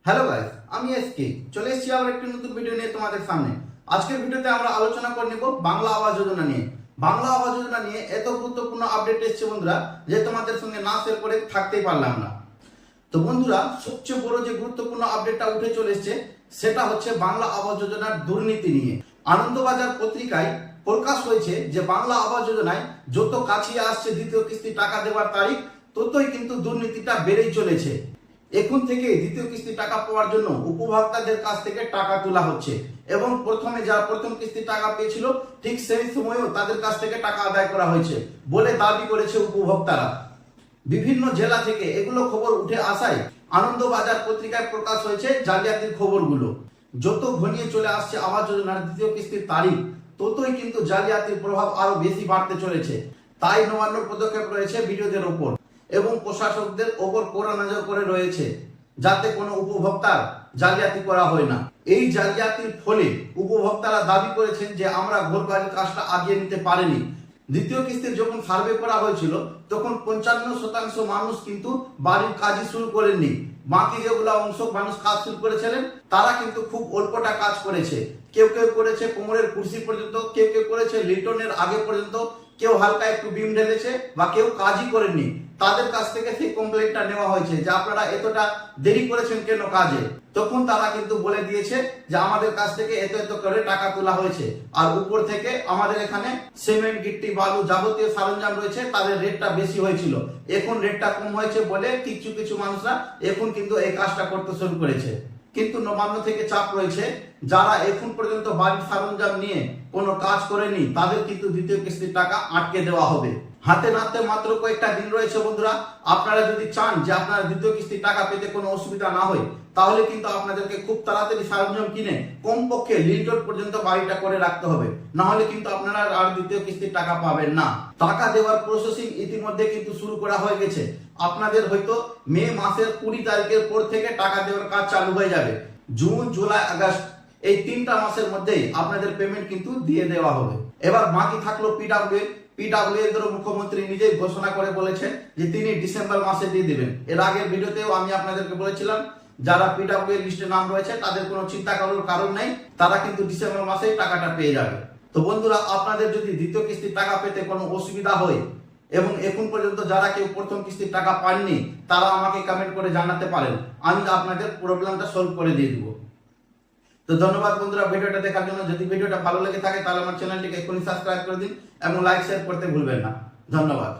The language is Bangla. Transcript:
হ্যালো গাইস, আমি এসকে চলে এসেছি আবার একটি নতুন ভিডিও নিয়ে তোমাদের সামনে। আজকের ভিডিওতে আমরা আলোচনা করে নেব বাংলা আবাস যোজনা নিয়ে। বাংলা আবাস যোজনা নিয়ে এত গুরুত্বপূর্ণ আপডেট এসেছে বন্ধুরা, যে তোমাদের সঙ্গে না শেয়ার করে থাকতেই পারলাম না। তো বন্ধুরা, সবচেয়ে বড় যে গুরুত্বপূর্ণ আপডেটটা উঠে চলে এসেছে সেটা হচ্ছে বাংলা আবাস যোজনার দুর্নীতি নিয়ে। আনন্দবাজার পত্রিকায় প্রকাশ হয়েছে যে বাংলা আবাস যোজনায় যত কাছিয়ে আসছে দ্বিতীয় কিস্তি টাকা দেওয়ার তারিখ, ততই কিন্তু দুর্নীতিটা বেড়েই চলেছে। এখন থেকে দ্বিতীয় কিস্তি টাকা পাওয়ার জন্য উপভোক্তাদের কাছ থেকে টাকা তোলা হচ্ছে এবং প্রথমে যারা প্রথম কিস্তি টাকা পেয়েছিল ঠিক সেই সময়ও তাদের কাছ থেকে টাকা আদায় করা হয়েছে বলে দাবি করেছে উপভোক্তারা। বিভিন্ন জেলা থেকে এগুলো খবর উঠে আসায় আনন্দবাজার পত্রিকায় প্রকাশ হয়েছে জালিয়াতির খবরগুলো। যত ঘনিয়ে চলে আসছে আবাস যোজনার দ্বিতীয় কিস্তির তারিখ, ততই কিন্তু জালিয়াতির প্রভাব আরো বেশি বাড়তে চলেছে। তাই নবান্ন পদক্ষেপ রয়েছে বিডিওদের ওপর এবং প্রশাসকদের ওপর কড়া নজর করে রয়েছে, যাতে কোনো উপভোক্তার জালিয়াতি করা হয় না। এই জালিয়াতির ফলে উপভোক্তারা দাবি করেছেন যে আমরা ঘরবাড়ির কাজটা আগিয়ে নিতে পারিনি। দ্বিতীয় কিস্তির যখন সার্ভে করা হয়েছিল তখন 55% মানুষ কিন্তু বাড়ির কাজই শুরু করেননি। বাকি যেগুলো অংশ মানুষ কাজ শুরু করেছিলেন তারা কিন্তু খুব অল্পটা কাজ করেছে। কেউ কেউ করেছে কোমরের কুর্সি পর্যন্ত, কেউ কেউ করেছে লিটনের আগে পর্যন্ত, কেউ হালকা একটু বিম ঢেলেছে বা কেউ কাজই করেননি। তাদের কাছ থেকে সেই কমপ্লেনটা নেওয়া হয়েছে যে আপনারা এতটা দেরি করেছেন কেন কাজে। তখন তারা কিন্তু বলে দিয়েছে যে আমাদের কাছ থেকে এত এত করে টাকা তোলা হয়েছে, আর উপর থেকে আমাদের এখানে সিমেন্ট গিট্টি বালু যাবতীয় সরঞ্জাম রয়েছে, তাদের রেটটা বেশি হয়েছিল, এখন রেটটা কম হয়েছে বলে কিছু কিছু মানুষরা এখন কিন্তু এই কাজটা করতে শুরু করেছে। কিন্তু নবান্ন থেকে চাপ রয়েছে, যারা এখন পর্যন্ত বাড়ির সরঞ্জাম নিয়ে কোনো কাজ করেনি তাদের কিন্তু দ্বিতীয় কিস্তির টাকা আটকে দেওয়া হবে। হাতে নাতে মাত্র কয়েকটা দিন রয়েছে বন্ধুরা। আপনারা যদি চান যে আপনারা দ্বিতীয় কিস্তির টাকা পেতে কোনো অসুবিধা না হয়, তাহলে কিন্তু আপনাদেরকে খুব তাড়াতাড়ি সরঞ্জাম কিনে কমপক্ষে লিন্টন পর্যন্ত বাড়িটা করে রাখতে হবে, না হলে কিন্তু আপনারা আর দ্বিতীয় কিস্তির টাকা পাবেন না। টাকা দেওয়ার প্রসেসিং ইতিমধ্যে কিন্তু শুরু করা হয়ে গেছে। আপনাদের হয়তো মে মাসের 20 তারিখের পর থেকে টাকা দেওয়ার কাজ চালু হয়ে যাবে। জুন, জুলাই, আগস্ট এই 3টা মাসের মধ্যেই আপনাদের পেমেন্ট কিন্তু দিয়ে দেওয়া হবে। এবার বাকি থাকলো পিডব্লিউ এর মুখ্যমন্ত্রী নিজেই ঘোষণা করে বলেছেন যে তিনি ডিসেম্বর মাসে দিয়ে দিবেন। এর আগের ভিডিওতেও আমি আপনাদেরকে বলেছিলাম যারা পিডব্লিউ লিস্টে নাম রয়েছে তাদের কোনো চিন্তা করার কারণ নেই, তারা কিন্তু ডিসেম্বর মাসেই টাকাটা পেয়ে যাবে। তো বন্ধুরা, আপনাদের যদি দ্বিতীয় কিস্তির টাকা পেতে কোনো অসুবিধা হয় এবং এখন পর্যন্ত যারা কেউ প্রথম কিস্তির টাকা পাননি, তারা আমাকে কমেন্ট করে জানাতে পারেন, আমি আপনাদের প্রবলেমটা সলভ করে দিয়ে দিব। তো ধন্যবাদ বন্ধুরা ভিডিওটা দেখার জন্য। যদি ভিডিওটা ভালো লেগে থাকে তাহলে আমার চ্যানেলটিকে এখনই সাবস্ক্রাইব করে দিন এবং লাইক শেয়ার করতে ভুলবেন না। ধন্যবাদ।